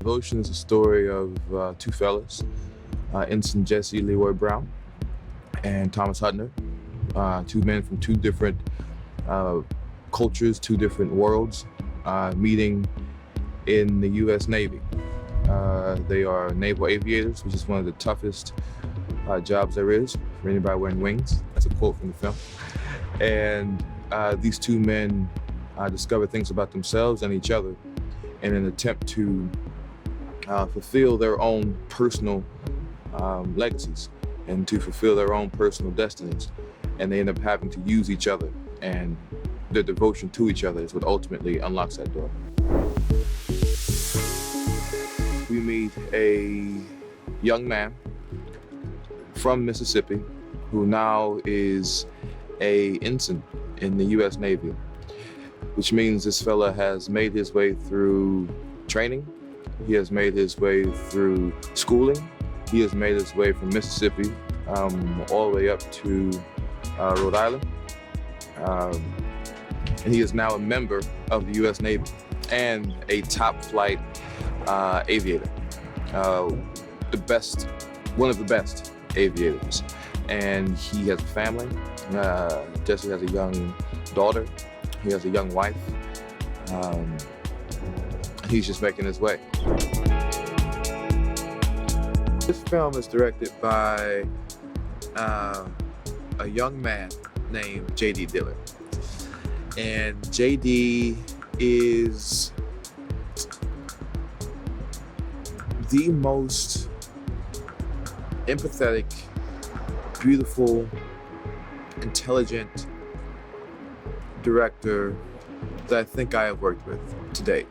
Devotion is a story of two fellas, Ensign Jesse Leroy Brown and Thomas Hutner, two men from two different cultures, two different worlds, meeting in the U.S. Navy. They are naval aviators, which is one of the toughest jobs there is for anybody wearing wings. That's a quote from the film. And these two men discover things about themselves and each other in an attempt to fulfill their own personal legacies and to fulfill their own personal destinies. And they end up having to use each other, and their devotion to each other is what ultimately unlocks that door. We meet a young man from Mississippi who now is an ensign in the U.S. Navy, which means this fella has made his way through training. He has made his way through schooling. He has made his way from Mississippi all the way up to Rhode Island. And he is now a member of the U.S. Navy and a top flight aviator. One of the best aviators. And he has a family. Jesse has a young daughter. He has a young wife. He's just making his way. This film is directed by a young man named JD Dillard. And JD is the most empathetic, beautiful, intelligent director that I think I have worked with to date.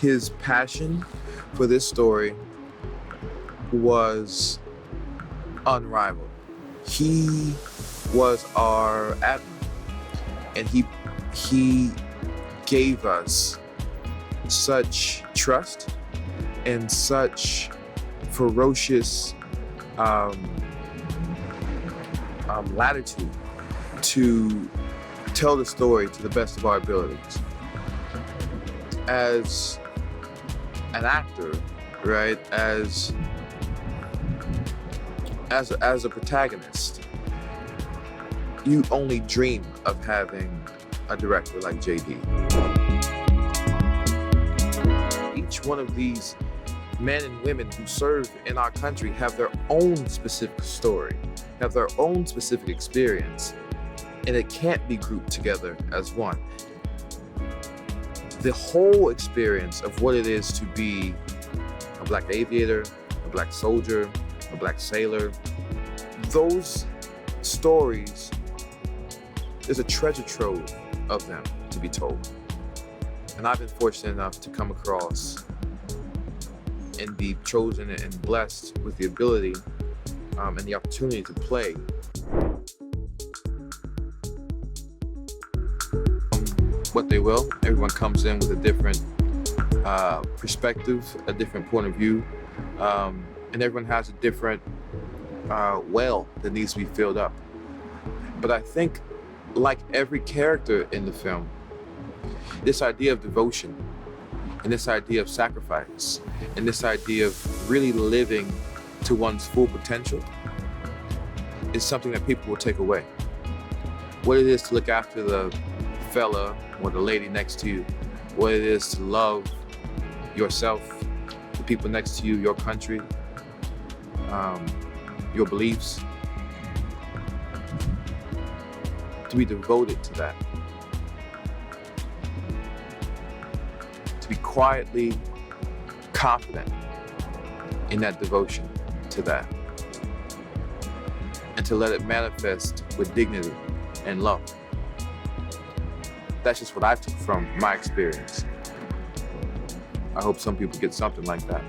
His passion for this story was unrivaled. He was our admiral, and he gave us such trust and such ferocious latitude to tell the story to the best of our abilities. As an actor, right, as a protagonist, you only dream of having a director like JD. Each one of these men and women who serve in our country have their own specific story, have their own specific experience, and it can't be grouped together as one. The whole experience of what it is to be a black aviator, a black soldier, a black sailor, those stories, there's a treasure trove of them to be told. And I've been fortunate enough to come across and be chosen and blessed with the ability and the opportunity to play what they will. Everyone comes in with a different perspective, a different point of view, and everyone has a different well that needs to be filled up. But I think, like every character in the film, this idea of devotion and this idea of sacrifice and this idea of really living to one's full potential is something that people will take away. What it is to look after the fella or the lady next to you, what it is to love yourself, the people next to you, your country, your beliefs, to be devoted to that, to be quietly confident in that devotion to that, and to let it manifest with dignity and love. That's just what I took from my experience. I hope some people get something like that.